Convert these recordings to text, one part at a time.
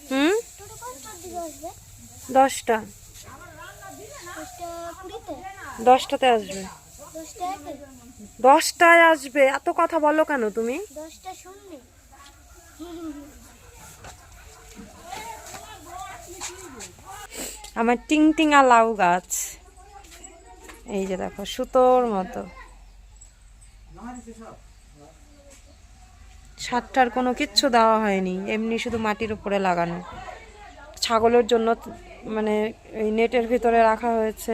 হুম, 10টা, 10টাতে আসবে। 10টায় আসবে, এত কথা বলো কেন তুমি? আমার টিং টিঙা লাউ গাছ, এই যে দেখো সুতোর মতো। সারটার কোনো কিচ্ছু দেওয়া হয়নি, এমনি শুধু মাটির উপরে লাগানো। ছাগলের জন্য মানে এই নেটের ভিতরে রাখা হয়েছে,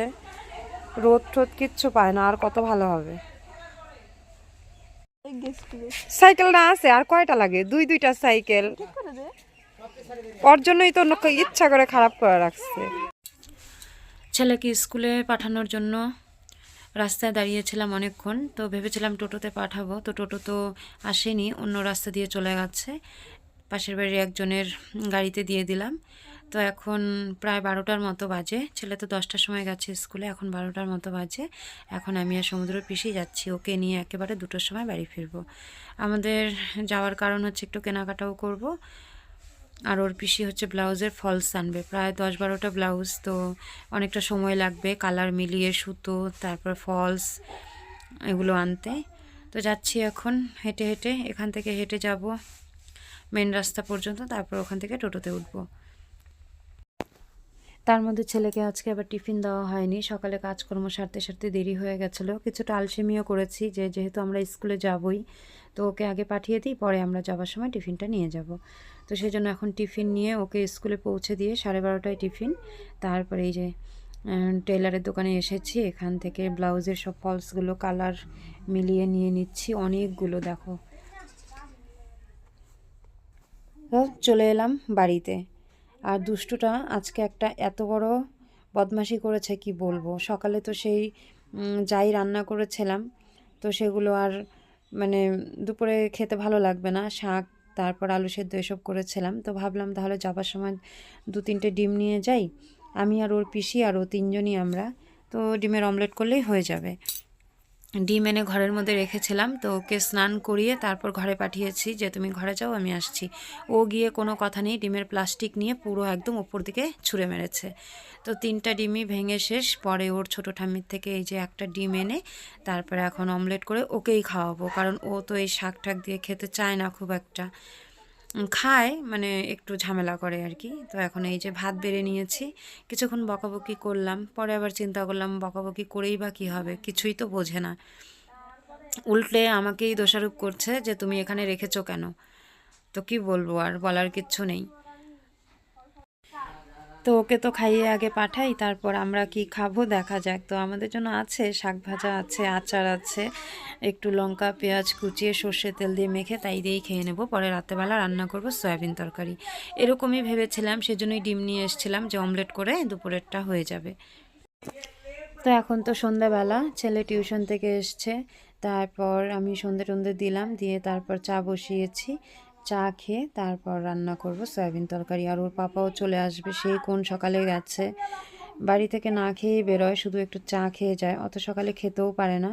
রোদ টোদ কিচ্ছু পায় না, আর কত ভালো হবে। সাইকেল না আছে, আর কয়টা লাগে? দুইটা সাইকেল। ওর জন্যই তো ইচ্ছা করে খারাপ করে রাখছে। ছেলেকে স্কুলে পাঠানোর জন্য রাস্তায় দাঁড়িয়েছিলাম অনেকক্ষণ, তো ভেবেছিলাম টোটোতে পাঠাবো, তো টোটো তো আসেনি, অন্য রাস্তা দিয়ে চলে গেছে। পাশের বাড়ির একজনের গাড়িতে দিয়ে দিলাম। তো এখন প্রায় 12টার মতো বাজে, ছেলে তো 10টার সময় গেছে স্কুলে, এখন 12টার মতো বাজে। এখন আমি আর সমুদ্রের পিসেই যাচ্ছি, ওকে নিয়ে একেবারে 2টোর সময় বাড়ি ফিরবো। আমাদের যাওয়ার কারণ হচ্ছে একটু কেনাকাটাও করব, আর ওর পিসি হচ্ছে ব্লাউজের ফলস আনবে, প্রায় 10-12টা ব্লাউজ, তো অনেকটা সময় লাগবে কালার মিলিয়ে সুতো তারপর ফলস এগুলো আনতে। তো যাচ্ছি এখন হেঁটে হেঁটে, এখান থেকে হেঁটে যাব মেন রাস্তা পর্যন্ত, তারপর ওখান থেকে টোটোতে উঠবো। তার মধ্যে ছেলেকে আজকে আবার টিফিন দেওয়া হয়নি, সকালে কাজকর্ম সারতে সারতে দেরি হয়ে গেছিলো, কিছুটা আলসেমিও করেছি, যেহেতু আমরা স্কুলে যাবই, তো ওকে আগে পাঠিয়ে দিই, পরে আমরা যাওয়ার সময় টিফিনটা নিয়ে যাব। তো সেই জন্য এখন টিফিন নিয়ে ওকে স্কুলে পৌঁছে দিয়ে 12:30টায় টিফিন, তারপরে এই যে টেলারের দোকানে এসেছি, এখান থেকে ব্লাউজের সব ফলসগুলো কালার মিলিয়ে নিয়ে নিচ্ছি, অনেকগুলো দেখো। তো চলে এলাম বাড়িতে। আর দুষ্টুটা আজকে একটা এত বড় বদমাশি করেছে কি বলবো। সকালে তো সেই যাই রান্না করেছিলাম, তো সেগুলো আর মানে দুপুরে খেতে ভালো লাগবে না, শাক তারপর আলু সেদ্ধ এসব করেছিলাম, তো ভাবলাম তাহলে যাবার সময় 2-3টে ডিম নিয়ে যাই, আমি আর ওর পিসি আর ও 3জনই আমরা, তো ডিমের অমলেট করলেই হয়ে যাবে। ডিম এনে ঘরের মধ্যে রেখেছিলাম, তো ওকে স্নান করিয়ে তারপর ঘরে পাঠিয়েছি যে তুমি ঘরে যাও আমি আসছি। ও গিয়ে কোনো কথা নেই, ডিমের প্লাস্টিক নিয়ে পুরো একদম ওপর দিকে ছুঁড়ে মেরেছে। তো 3টা ডিমই ভেঙে শেষ, পরে ওর ছোটো ঠাম্মির থেকে এই যে একটা ডিম এনে তারপরে এখন অমলেট করে ওকেই খাওয়াবো, কারণ ও তো এই শাক ঠাক দিয়ে খেতে চায় না খুব একটা, খায় মানে একটু ঝামেলা করে আর কি। তো এখন এই যে ভাত বেড়ে নিয়েছি, কিছুক্ষণ বকাবকি করলাম, পরে আবার চিন্তা করলাম বকাবকি করেই বা কী হবে, কিছুই তো বোঝে না, উল্টে আমাকেই দোষারোপ করছে যে তুমি এখানে রেখেছো কেন। তো কি বলবো, আর বলার কিচ্ছু নেই। তো ওকে তো খাইয়ে আগে পাঠাই, তারপর আমরা কি খাবো দেখা যাক। তো আমাদের জন্য আছে শাক ভাজা, আছে আচার, আছে একটু লঙ্কা পেঁয়াজ কুচিয়ে সর্ষে তেল দিয়ে মেখে তাই দিয়েই খেয়ে নেব। পরে রাত্রেবেলা রান্না করব সয়াবিন তরকারি, এরকমই ভেবেছিলাম, সেজন্যই ডিম নিয়ে এসেছিলাম যে অমলেট করে দুপুরেরটা হয়ে যাবে। তো এখন তো সন্ধ্যাবেলা, ছেলে টিউশন থেকে এসছে, তারপর আমি সন্ধে টন্ধে দিলাম, দিয়ে তারপর চা বসিয়েছি, চা খেয়ে তারপর রান্না করব সয়াবিন তরকারি। আর ওর পাপাও চলে আসবে, সেই কোন সকালে গেছে, বাড়ি থেকে না খেয়েই বেরোয়, শুধু একটু চা খেয়ে যায়, অত সকালে খেতেও পারে না,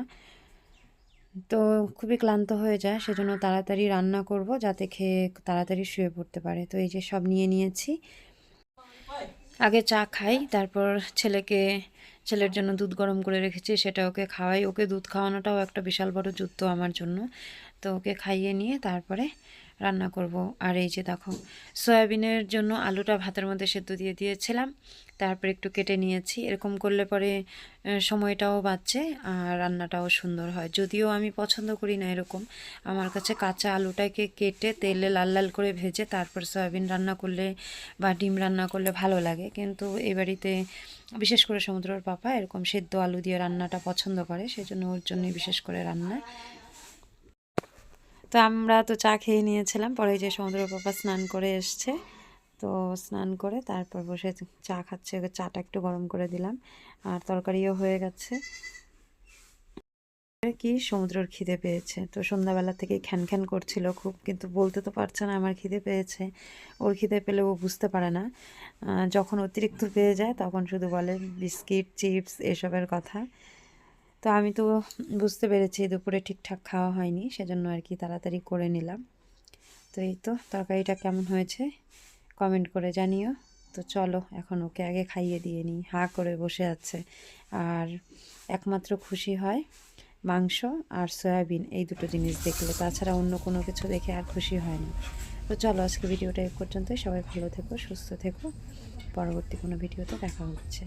তো খুবই ক্লান্ত হয়ে যায়, সেজন্য তাড়াতাড়ি রান্না করব যাতে খেয়ে তাড়াতাড়ি শুয়ে পড়তে পারে। তো এই যে সব নিয়ে নিয়েছি, আগে চা খাই, তারপর ছেলের জন্য দুধ গরম করে রেখেছি, সেটা ওকে খাওয়াই। ওকে দুধ খাওয়ানোটাও একটা বিশাল বড় যুদ্ধ আমার জন্য, তো ওকে খাইয়ে নিয়ে তারপরে রান্না করব। আর এই যে দেখো সয়াবিনের জন্য আলুটা ভাতের মধ্যে সেদ্ধ দিয়ে দিয়েছিলাম, তারপর একটু কেটে নিয়েছি, এরকম করলে পরে সময়টাও বাঁচে আর রান্নাটাও সুন্দর হয়। যদিও আমি পছন্দ করি না এরকম, আমার কাছে কাঁচা আলুটাকে কেটে তেলে লাল লাল করে ভেজে তারপর সয়াবিন রান্না করলে বা ডিম রান্না করলে ভালো লাগে, কিন্তু এই বাড়িতে বিশেষ করে সমুদ্রের পাপা এরকম সেদ্ধ আলু দিয়ে রান্নাটা পছন্দ করে, সেজন্য ওর জন্যই বিশেষ করে রান্না। তো আমরা তো চা খেয়ে নিয়েছিলাম, পরে যে সমুদ্রের পাপা স্নান করে এসছে, তো স্নান করে তারপর বসে চা খাচ্ছে, ওকে চাটা একটু গরম করে দিলাম, আর তরকারিও হয়ে গেছে। কি সমুদ্রের খিদে পেয়েছে, তো সন্ধ্যাবেলা থেকে খ্যান খ্যান করছিল খুব, কিন্তু বলতে তো পারছে না আমার খিদে পেয়েছে। ওর খিদে পেলে ও বুঝতে পারে না, যখন অতিরিক্ত পেয়ে যায় তখন শুধু বলে বিস্কিট চিপস এসবের কথা। তো আমি তো বুঝতে পেরেছি দুপুরে ঠিকঠাক খাওয়া হয়নি, সেজন্য আর কি তাড়াতাড়ি করে নিলাম। তো এই তো তরকারিটা কেমন হয়েছে কমেন্ট করে জানিও। তো চলো এখন ওকে আগে খাইয়ে দিয়ে নিই, হাঁ করে বসে আছে। আর একমাত্র খুশি হয় মাংস আর সয়াবিন, এই দুটো জিনিস দেখলে, তাছাড়া অন্য কোনো কিছু দেখে আর খুশি হয় না। তো চলো আজকে ভিডিওটা এই পর্যন্তই। সবাই ভালো থেকো, সুস্থ থেকো, পরবর্তী কোনো ভিডিওতে দেখা হচ্ছে।